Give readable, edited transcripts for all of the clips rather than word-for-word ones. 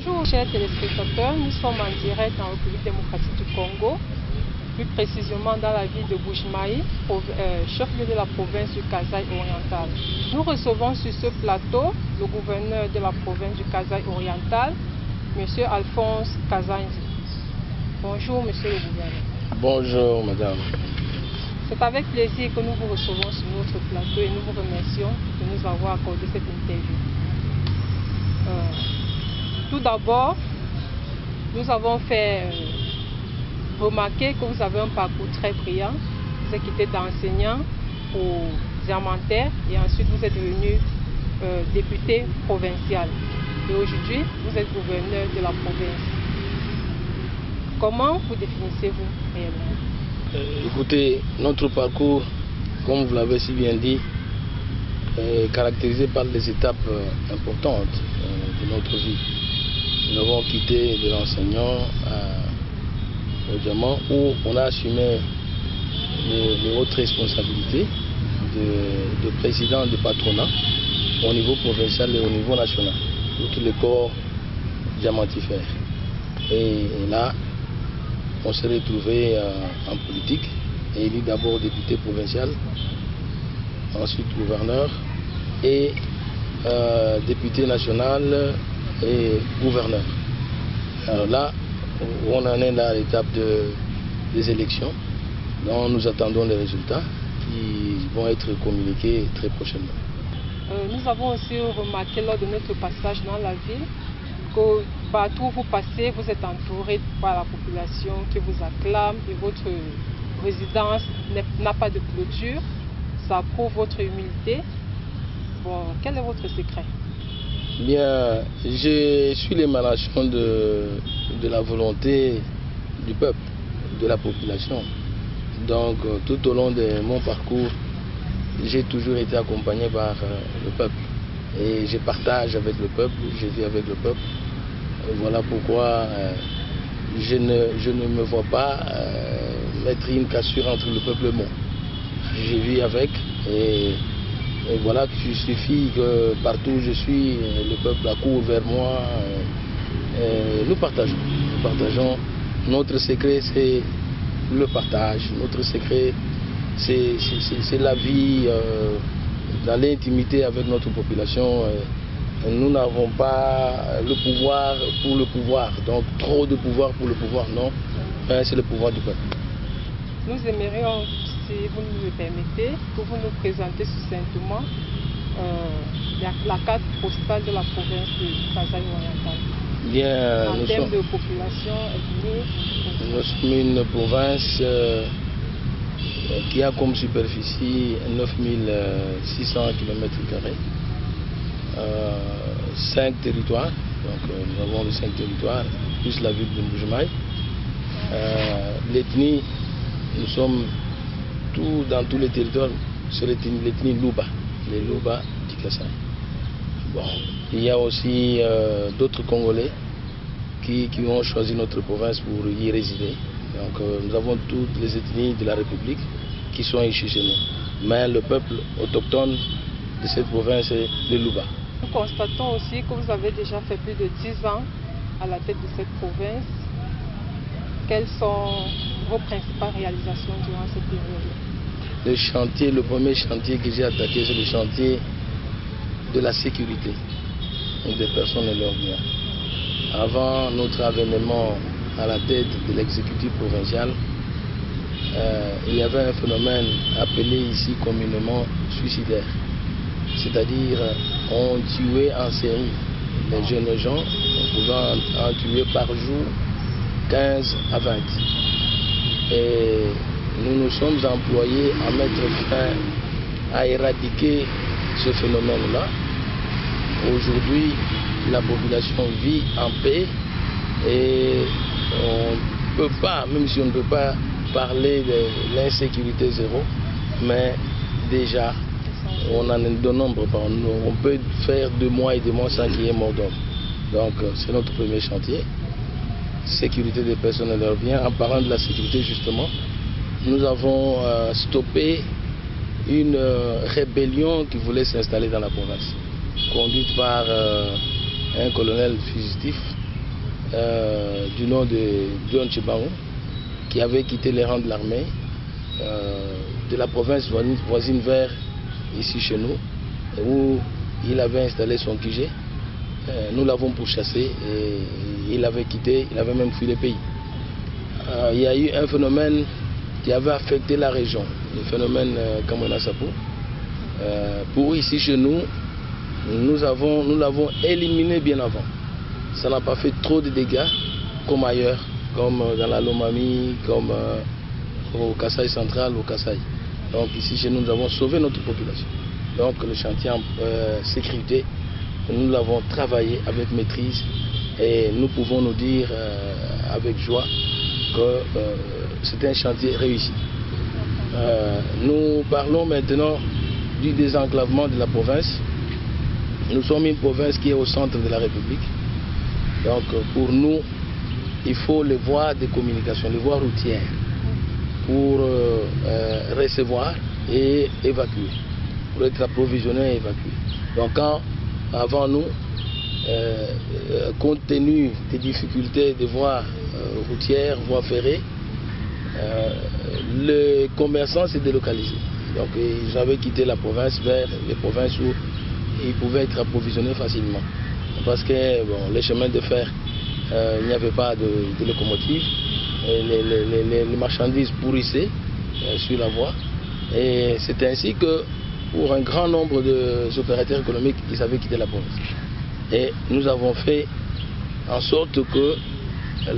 Bonjour chers téléspectateurs, nous sommes en direct en République démocratique du Congo, plus précisément dans la ville de Mbuji-Mayi, chef-lieu de la province du Kasai oriental. Nous recevons sur ce plateau le gouverneur de la province du Kasai oriental, M. Alphonse Kazanji. Bonjour monsieur le gouverneur. Bonjour madame. C'est avec plaisir que nous vous recevons sur notre plateau et nous vous remercions de nous avoir accordé cette interview. Tout d'abord, nous avons fait remarquer que vous avez un parcours très brillant. Vous êtes quitté d'enseignant au diamantaire et ensuite vous êtes devenu député provincial. Et aujourd'hui, vous êtes gouverneur de la province. Comment vous définissez-vous réellement? Écoutez, notre parcours, comme vous l'avez si bien dit, est caractérisé par des étapes importantes de notre vie. Nous avons quitté de l'enseignant au diamant où on a assumé les hautes responsabilités de président de patronat au niveau provincial et au niveau national, pour tous les corps diamantifères. Et là, on s'est retrouvé en politique, élu d'abord député provincial, ensuite gouverneur et député national et gouverneur. Alors là, on en est là à l'étape des élections, dont nous attendons les résultats qui vont être communiqués très prochainement. Nous avons aussi remarqué lors de notre passage dans la ville que partout où vous passez, vous êtes entouré par la population qui vous acclame et votre résidence n'a pas de clôture. Ça prouve votre humilité. Bon, quel est votre secret? Bien, je suis l'émanation de la volonté du peuple, de la population. Donc, tout au long de mon parcours, j'ai toujours été accompagné par le peuple. Et je partage avec le peuple, je vis avec le peuple. Voilà pourquoi je ne me vois pas mettre une cassure entre le peuple et moi. Je vis avec et voilà qu'il suffit que partout où je suis, le peuple accourt vers moi. Nous partageons. Notre secret, c'est le partage. Notre secret, c'est la vie dans l'intimité avec notre population. Nous n'avons pas le pouvoir pour le pouvoir. Donc trop de pouvoir pour le pouvoir, non. C'est le pouvoir du peuple. Nous aimerions, si vous nous le permettez, que vous nous présentez succinctement la carte postale de la province du Kasai oriental. Bien, en termes de population, ethnique. Nous sommes une province qui a comme superficie 9600 km², 5 territoires. Donc nous avons les 5 territoires, plus la ville de Mbuji-Mayi. L'ethnie, nous sommes dans tous les territoires, c'est l'ethnie Luba, les Luba du Kasai. Bon, il y a aussi d'autres Congolais qui ont choisi notre province pour y résider. Donc nous avons toutes les ethnies de la République qui sont ici chez nous. Mais le peuple autochtone de cette province est le Luba. Nous constatons aussi que vous avez déjà fait plus de 10 ans à la tête de cette province. Quelles sont vos principales réalisations durant cette période? Le premier chantier que j'ai attaqué, c'est le chantier de la sécurité des personnes et leurs biens. Avant notre avènement à la tête de l'exécutif provincial, il y avait un phénomène appelé ici communément suicidaire. C'est-à-dire, on tuait en série les jeunes gens, on pouvait en tuer par jour 15 à 20. Et nous nous sommes employés à mettre fin, à éradiquer ce phénomène-là. Aujourd'hui, la population vit en paix et on ne peut pas, même si on ne peut pas parler de l'insécurité zéro, mais déjà, on en est de nombre. On peut faire 2 mois et 2 mois sans qu'il y ait mort d'homme. Donc, c'est notre premier chantier. Sécurité des personnes et leurs biens. En parlant de la sécurité, justement, nous avons stoppé une rébellion qui voulait s'installer dans la province, conduite par un colonel fugitif du nom de John Tchibango, qui avait quitté les rangs de l'armée de la province voisine vers ici chez nous, où il avait installé son QG. Nous l'avons pourchassé et il avait quitté, il avait même fui le pays. Il y a eu un phénomène qui avait affecté la région, le phénomène Kamona Sapo. Pour ici chez nous, nous l'avons éliminé bien avant. Ça n'a pas fait trop de dégâts comme ailleurs, comme dans la Lomami, comme au Kasaï central, au Kasaï. Donc ici chez nous, nous avons sauvé notre population. Donc le chantier en sécurité, nous l'avons travaillé avec maîtrise et nous pouvons nous dire avec joie que c'est un chantier réussi. Nous parlons maintenant du désenclavement de la province. Nous sommes une province qui est au centre de la République. Donc pour nous, il faut les voies de communication, les voies routières pour recevoir et évacuer, pour être approvisionné et évacué. Donc avant nous, compte tenu des difficultés de voies routières, voies ferrées, les commerçants s'est délocalisé. Donc ils avaient quitté la province vers les provinces où ils pouvaient être approvisionnés facilement. Parce que bon, les chemins de fer, il n'y avait pas de locomotive, les marchandises pourrissaient sur la voie. Et c'est ainsi que pour un grand nombre d'opérateurs économiques, ils avaient quitté la province. Et nous avons fait en sorte que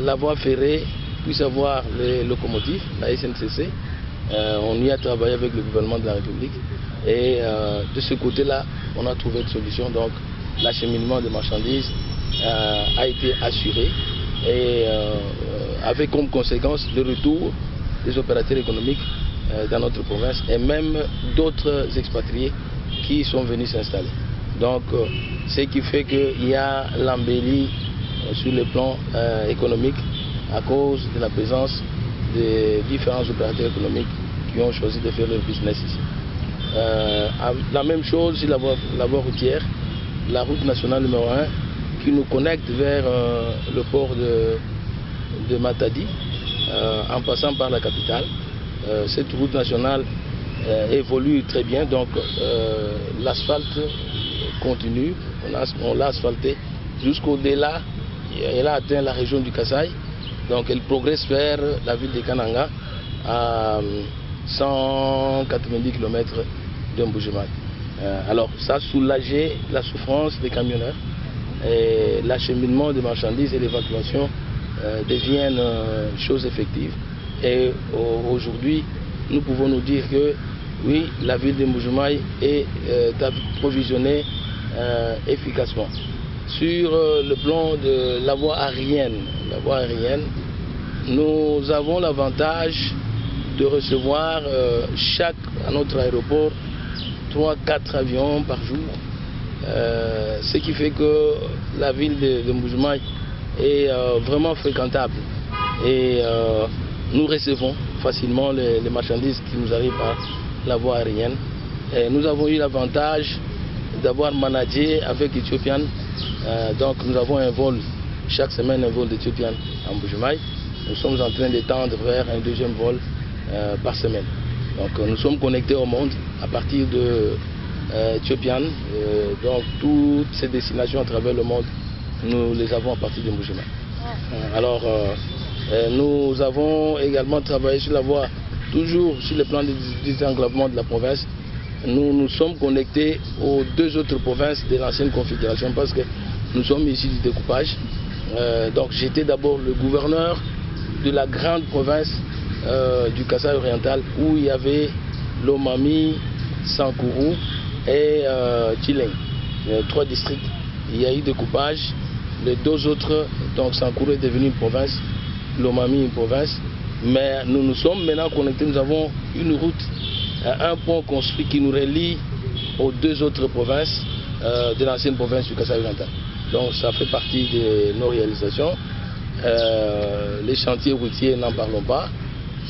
la voie ferrée puisse avoir les locomotives, la SNCC. On y a travaillé avec le gouvernement de la République. Et de ce côté-là, on a trouvé une solution. Donc l'acheminement de marchandises a été assuré et avec comme conséquence le retour des opérateurs économiques dans notre province et même d'autres expatriés qui sont venus s'installer. Donc ce qui fait qu'il y a l'embellie sur le plan économique à cause de la présence des différents opérateurs économiques qui ont choisi de faire leur business ici. La même chose sur la voie routière, la route nationale numéro 1 qui nous connecte vers le port de Matadi en passant par la capitale. Cette route nationale évolue très bien, donc l'asphalte continue, on l'a asphalté jusqu'au-delà, elle a atteint la région du Kasaï, donc elle progresse vers la ville de Kananga à 190 km de Mbujimayi. Alors ça a soulagé la souffrance des camionneurs et l'acheminement des marchandises et l'évacuation deviennent choses effectives. Et aujourd'hui, nous pouvons nous dire que oui, la ville de Mbujimayi est approvisionnée efficacement. Sur le plan de la voie aérienne, nous avons l'avantage de recevoir à notre aéroport 3-4 avions par jour, ce qui fait que la ville de Mbujimayi est vraiment fréquentable et nous recevons facilement les marchandises qui nous arrivent par la voie aérienne. Et nous avons eu l'avantage d'avoir managé avec Ethiopian, donc nous avons un vol, chaque semaine un vol d'Ethiopian en Mbujimayi. Nous sommes en train de tendre vers un deuxième vol par semaine. Donc nous sommes connectés au monde à partir de Ethiopian, donc toutes ces destinations à travers le monde, nous les avons à partir de Mbujimayi. Alors nous avons également travaillé sur la voie, toujours sur le plan du désenclavement de la province. Nous nous sommes connectés aux deux autres provinces de l'ancienne configuration parce que nous sommes ici du découpage. Donc j'étais d'abord le gouverneur de la grande province du Kasaï oriental où il y avait Lomami, Sankourou et Tchileng, 3 districts. Il y a eu découpage. Les deux autres, donc Sankourou est devenu une province, Lomami une province. Mais nous nous sommes maintenant connectés, nous avons une route, un pont construit qui nous relie aux deux autres provinces de l'ancienne province du Kasaï oriental. Donc ça fait partie de nos réalisations. Les chantiers routiers, n'en parlons pas.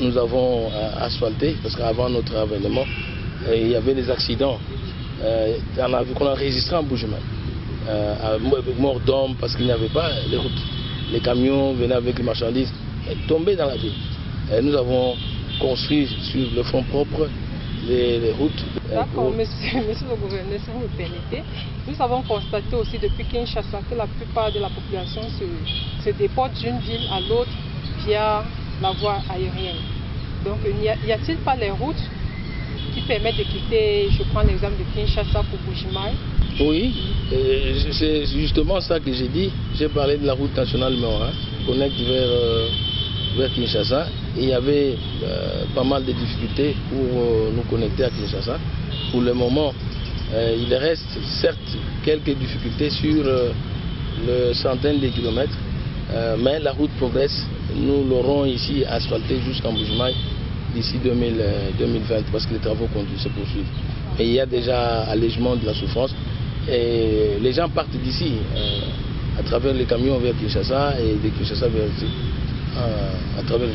Nous avons asphalté, parce qu'avant notre avènement, il y avait des accidents qu'on a enregistrés en Mbujimayi, avec mort d'hommes parce qu'il n'y avait pas les routes. les camions venaient avec les marchandises, tombaient dans la ville. Nous avons construit sur le fonds propre les routes. D'accord, monsieur le gouverneur, si vous me permettez, nous avons constaté aussi depuis Kinshasa que la plupart de la population se déporte d'une ville à l'autre via la voie aérienne. Donc, n'y a-t-il pas les routes qui permettent de quitter, je prends l'exemple de Kinshasa pour Buji-Mayi? Oui, c'est justement ça que j'ai dit. J'ai parlé de la route nationale numéro 1, qui connecte vers Kinshasa. Et il y avait pas mal de difficultés pour nous connecter à Kinshasa. Pour le moment, il reste certes quelques difficultés sur le centaine de kilomètres, mais la route progresse. Nous l'aurons ici asphaltée jusqu'en Buji-Mayi d'ici 2020 parce que les travaux se poursuivent. Et il y a déjà allègement de la souffrance. Et les gens partent d'ici à travers les camions vers Kinshasa et de Kinshasa vers ici.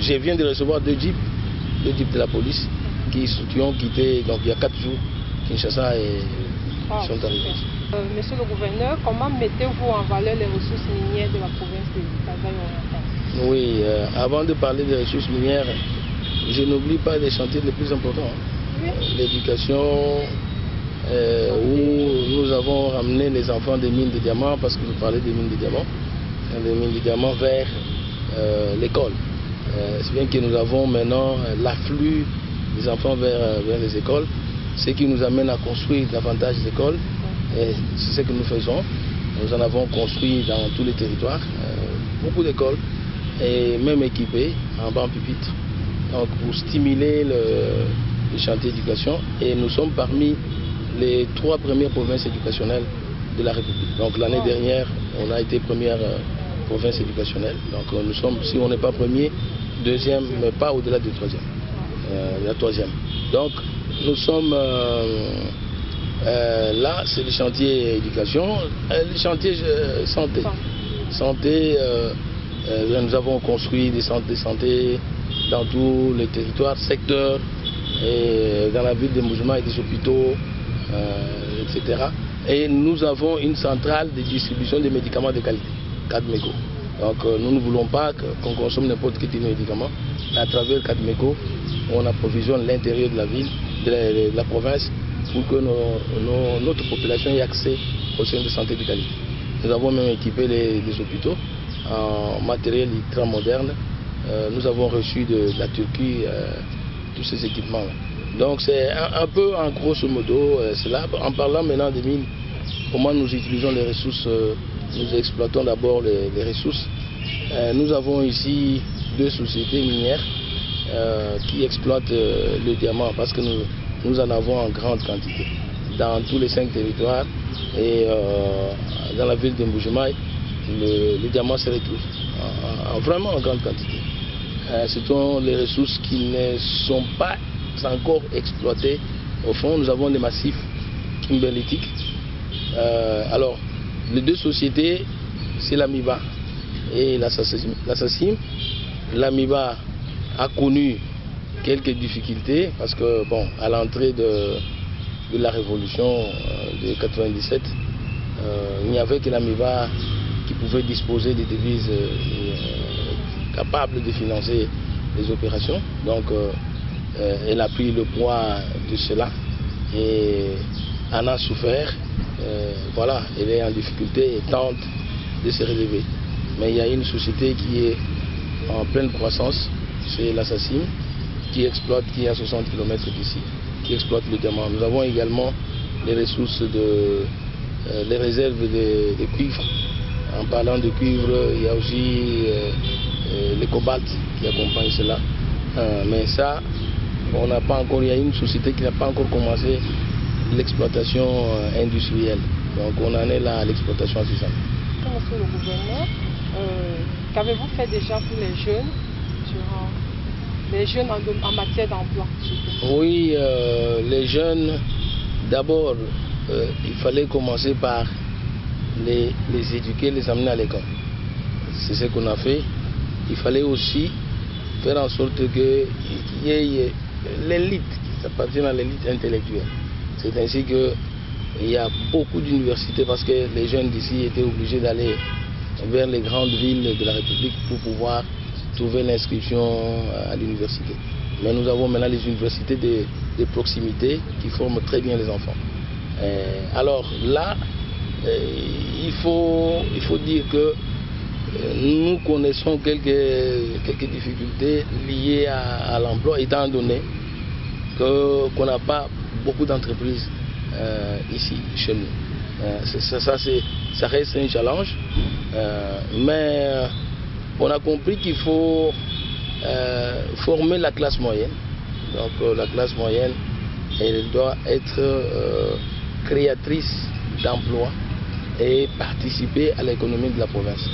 Je viens de recevoir deux jeeps de la police qui ont quitté donc, il y a 4 jours Kinshasa et sont arrivés. Monsieur le gouverneur, comment mettez-vous en valeur les ressources minières de la province de Kasai-Oriental? Oui, avant de parler des ressources minières, je n'oublie pas les chantiers les plus importants. Oui. L'éducation, où nous avons ramené les enfants des mines de diamants, parce que vous parlez des mines de diamants vers l'école. C'est bien que nous avons maintenant l'afflux des enfants vers les écoles, ce qui nous amène à construire davantage d'écoles. C'est ce que nous faisons. Nous en avons construit dans tous les territoires, beaucoup d'écoles, et même équipées en banc pupitre, donc pour stimuler le chantier d'éducation. Et nous sommes parmi les 3 premières provinces éducationnelles de la République. Donc l'année dernière, on a été première province éducationnelle. Donc nous sommes, si on n'est pas premier, deuxième, mais pas au-delà du la troisième. Donc nous sommes là, c'est le chantier éducation, le chantier santé. Nous avons construit des centres de santé dans tous les territoires, secteurs, et dans la ville de Buji-Mayi, des hôpitaux, etc. Et nous avons une centrale de distribution des médicaments de qualité, Cadmeco. Donc nous ne voulons pas qu'on consomme n'importe quel médicament. À travers Cadmeco, on approvisionne l'intérieur de la ville, de la province, pour que notre population ait accès aux soins de santé de qualité. Nous avons même équipé les hôpitaux en matériel ultra moderne. Nous avons reçu de la Turquie tous ces équipements. Donc c'est un peu en grosso modo cela. En parlant maintenant des mines, comment nous utilisons les ressources, nous exploitons d'abord les ressources. Nous avons ici 2 sociétés minières qui exploitent le diamant parce que nous en avons en grande quantité dans tous les 5 territoires et dans la ville de Buji-Mayi, le diamant se retrouve vraiment en grande quantité. Ce sont les ressources qui ne sont pas encore exploitées. Au fond, nous avons des massifs kimberlitiques. Alors, les 2 sociétés, c'est l'Amiba et la SACIM. L'Amiba a connu quelques difficultés parce que, bon, à l'entrée de la révolution de 97, il n'y avait que l'Amiba qui pouvait disposer des devises capables de financer les opérations. Donc, elle a pris le poids de cela et en a souffert. Voilà, elle est en difficulté et tente de se relever. Mais il y a une société qui est en pleine croissance, c'est la SACIM, qui exploite, qui est à 60 km d'ici, qui exploite le diamant. Nous avons également les ressources les réserves de cuivre. En parlant de cuivre, il y a aussi le cobalt qui accompagne cela. Mais ça, on n'a pas encore, il y a une société qui n'a pas encore commencé l'exploitation industrielle. Donc on en est là à l'exploitation artisanale. Monsieur le gouverneur, qu'avez-vous fait déjà pour les jeunes en matière d'emploi? Oui, les jeunes, d'abord, il fallait commencer par les éduquer, les amener à l'école. C'est ce qu'on a fait. Il fallait aussi faire en sorte qu'il y ait l'élite, qui appartient à l'élite intellectuelle. C'est ainsi qu'il y a beaucoup d'universités parce que les jeunes d'ici étaient obligés d'aller vers les grandes villes de la République pour pouvoir trouver l'inscription à l'université. Mais nous avons maintenant les universités de proximité qui forment très bien les enfants. Alors là, il faut dire que nous connaissons quelques difficultés liées à l'emploi, étant donné qu'on n'a pas beaucoup d'entreprises ici, chez nous. Ça reste un challenge, mais on a compris qu'il faut former la classe moyenne. Donc la classe moyenne, elle doit être créatrice d'emplois et participer à l'économie de la province.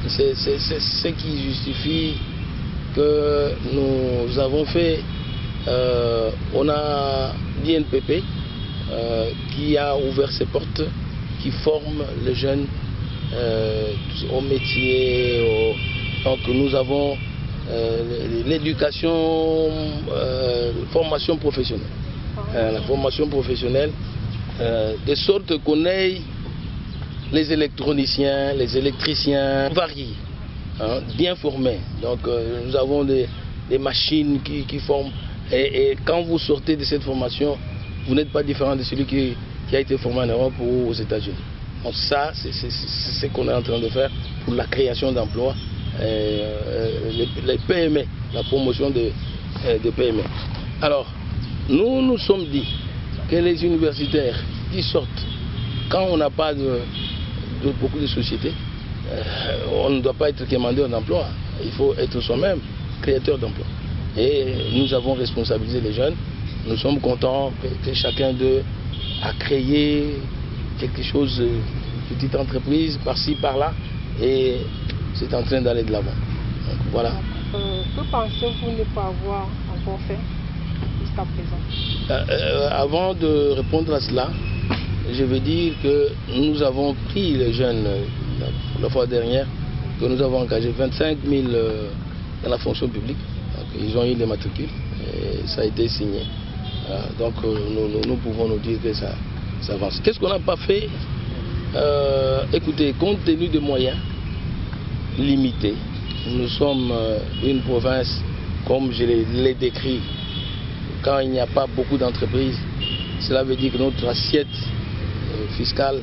C'est ce qui justifie que nous avons fait, on a l'INPP qui a ouvert ses portes, qui forme les jeunes au métier. Donc nous avons l'éducation, formation professionnelle. La formation professionnelle, de sorte qu'on ait les électroniciens, les électriciens variés, bien formés. Donc nous avons des machines qui forment. Et quand vous sortez de cette formation, vous n'êtes pas différent de celui qui a été formé en Europe ou aux États-Unis. Donc ça, c'est ce qu'on est en train de faire pour la création d'emplois, les PME, la promotion de PME. Alors, nous nous sommes dit que les universitaires qui sortent, quand on n'a pas beaucoup de sociétés, on ne doit pas être commandeur d'emploi, il faut être soi-même créateur d'emploi. Et nous avons responsabilisé les jeunes, nous sommes contents que chacun d'eux a créé quelque chose, une petite entreprise par-ci, par-là, et c'est en train d'aller de l'avant. Voilà. Que pensez-vous ne pas avoir encore fait jusqu'à présent? Avant de répondre à cela, je veux dire que nous avons pris les jeunes la fois dernière, que nous avons engagé 25 000 dans la fonction publique. Donc, ils ont eu les matricules et ça a été signé. Donc nous pouvons nous dire que ça avance. Qu'est-ce qu'on n'a pas fait? Écoutez, compte tenu des moyens limités, nous sommes une province, comme je l'ai décrit, quand il n'y a pas beaucoup d'entreprises, cela veut dire que notre assiette fiscale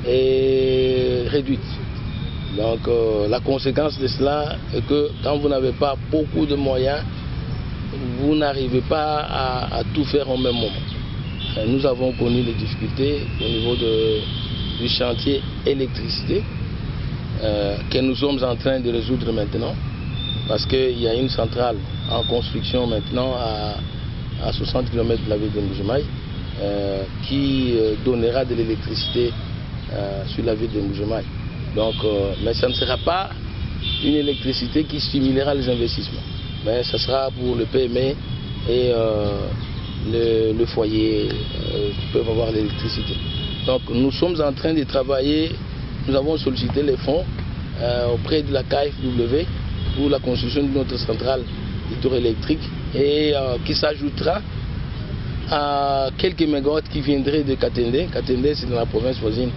est réduite. Donc la conséquence de cela est que quand vous n'avez pas beaucoup de moyens, vous n'arrivez pas à tout faire au même moment. Nous avons connu les difficultés au niveau du chantier électricité que nous sommes en train de résoudre maintenant, parce qu'il y a une centrale en construction maintenant à 60 km de la ville de Mbujimayi qui donnera de l'électricité sur la ville de Mbujimayi. Donc, mais ça ne sera pas une électricité qui stimulera les investissements, mais ça sera pour le PME et le foyer qui peuvent avoir l'électricité. Donc nous sommes en train de travailler, nous avons sollicité les fonds auprès de la KfW pour la construction de notre centrale hydroélectrique et qui s'ajoutera à quelques mégawatts qui viendraient de Katende. Katende, c'est dans la province voisine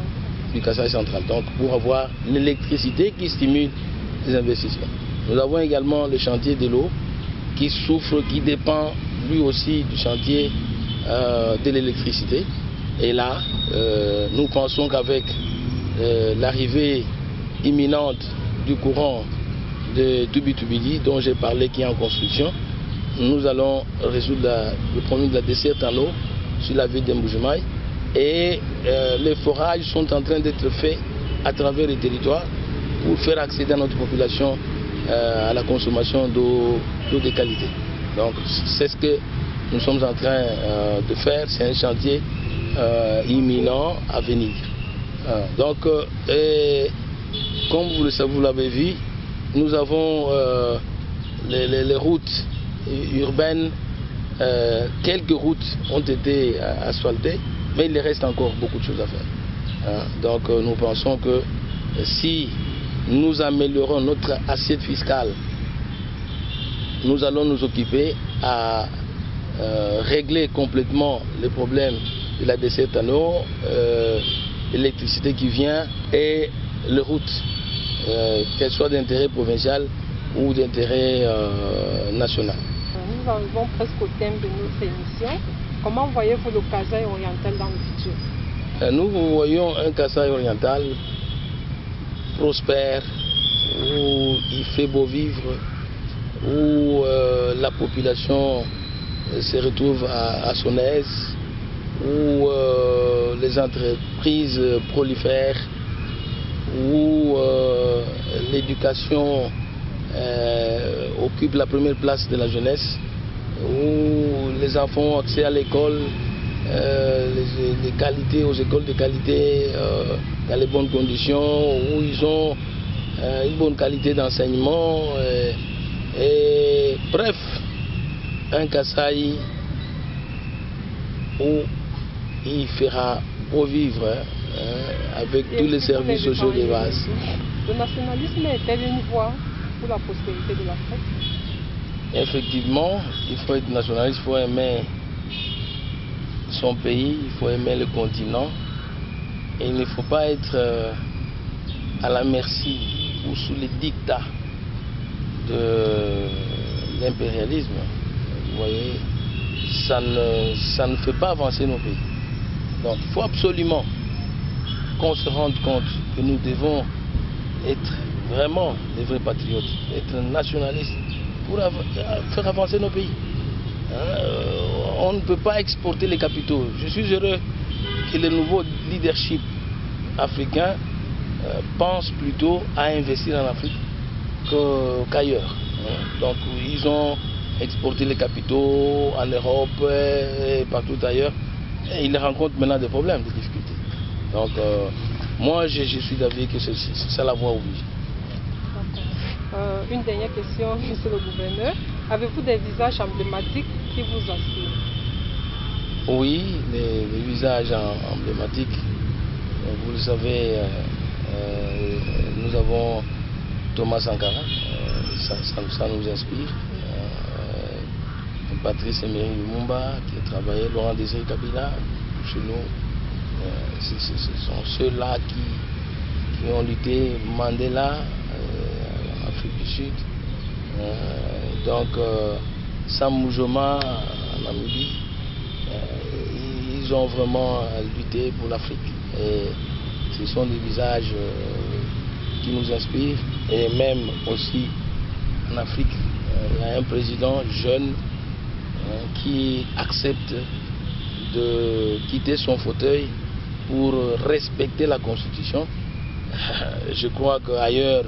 du Kasaï central. Donc pour avoir l'électricité qui stimule les investissements. Nous avons également le chantier de l'eau qui souffre, qui dépend lui aussi du chantier de l'électricité. Et là, nous pensons qu'avec l'arrivée imminente du courant de Tubi-Tubili, dont j'ai parlé, qui est en construction, nous allons résoudre le problème de la desserte en eau sur la ville de Mbujimayi. Et les forages sont en train d'être faits à travers les territoires pour faire accéder à notre population à la consommation d'eau de qualité. Donc c'est ce que nous sommes en train de faire, c'est un chantier imminent à venir. Donc, comme vous l'avez vu, nous avons les routes urbaines, quelques routes ont été asphaltées, mais il reste encore beaucoup de choses à faire. Donc nous pensons que si nous améliorons notre assiette fiscale, nous allons nous occuper à régler complètement les problèmes de la desserte en eau, l'électricité qui vient et les routes, qu'elles soient d'intérêt provincial ou d'intérêt national. Nous arrivons presque au thème de notre émission. Comment voyez-vous le Kasaï oriental dans le futur? Nous voyons un Kasaï oriental prospère, où il fait beau vivre, où la population se retrouve à son aise, où les entreprises prolifèrent, où l'éducation occupe la première place de la jeunesse, où les enfants ont accès à l'école, les qualités, aux écoles de qualité, dans les bonnes conditions, où ils ont une bonne qualité d'enseignement. Et bref, un Kasaï où il fera beau vivre avec tous les services sociaux de base. Le nationalisme est-elle une voie pour la prospérité de l'Afrique? Effectivement, il faut être nationaliste, il faut aimer son pays, il faut aimer le continent. Et il ne faut pas être à la merci ou sous les dictats de l'impérialisme. Vous voyez, ça ne fait pas avancer nos pays. Donc il faut absolument qu'on se rende compte que nous devons être vraiment des vrais patriotes, être nationalistes pour faire avancer nos pays. On ne peut pas exporter les capitaux. Je suis heureux que le nouveau leadership africain pense plutôt à investir en Afrique qu'ailleurs. Donc ils ont exporté les capitaux en Europe et partout ailleurs. Et ils rencontrent maintenant des problèmes, des difficultés. Donc moi je suis d'avis que c'est ça la voie oblige. Une dernière question, monsieur le gouverneur. Avez-vous des visages emblématiques qui vous inspirent? Oui, les visages emblématiques. Vous le savez, nous avons Thomas Sankara, ça nous inspire. Patrice Emery Lumumba qui a travaillé, Laurent Désiré Kabila, chez nous. Ce sont ceux-là qui ont lutté, Mandela, en Afrique du Sud. Donc, Sam Mujoma en Namibie. Ils ont vraiment lutté pour l'Afrique. Et ce sont des visages qui nous inspirent. Et même aussi en Afrique, il y a un président jeune qui accepte de quitter son fauteuil pour respecter la Constitution. Je crois qu'ailleurs,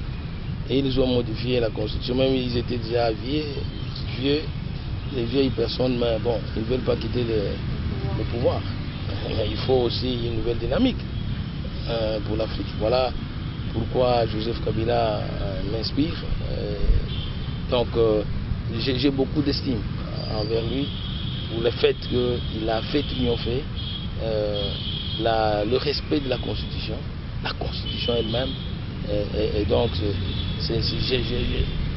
ils ont modifié la Constitution. Même ils étaient déjà vieux, les vieilles personnes, mais bon, ils ne veulent pas quitter le pouvoir. Il faut aussi une nouvelle dynamique pour l'Afrique. Voilà pourquoi Joseph Kabila m'inspire. Donc j'ai beaucoup d'estime envers lui pour le fait qu'il a fait triompher le respect de la Constitution elle-même. Et donc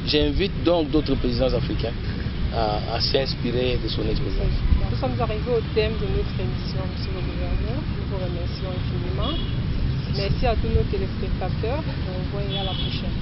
j'invite donc d'autres présidents africains à s'inspirer de son expérience. Nous sommes arrivés au thème de notre émission, monsieur le gouverneur. Nous vous remercions infiniment. Merci à tous nos téléspectateurs. On vous voit à la prochaine.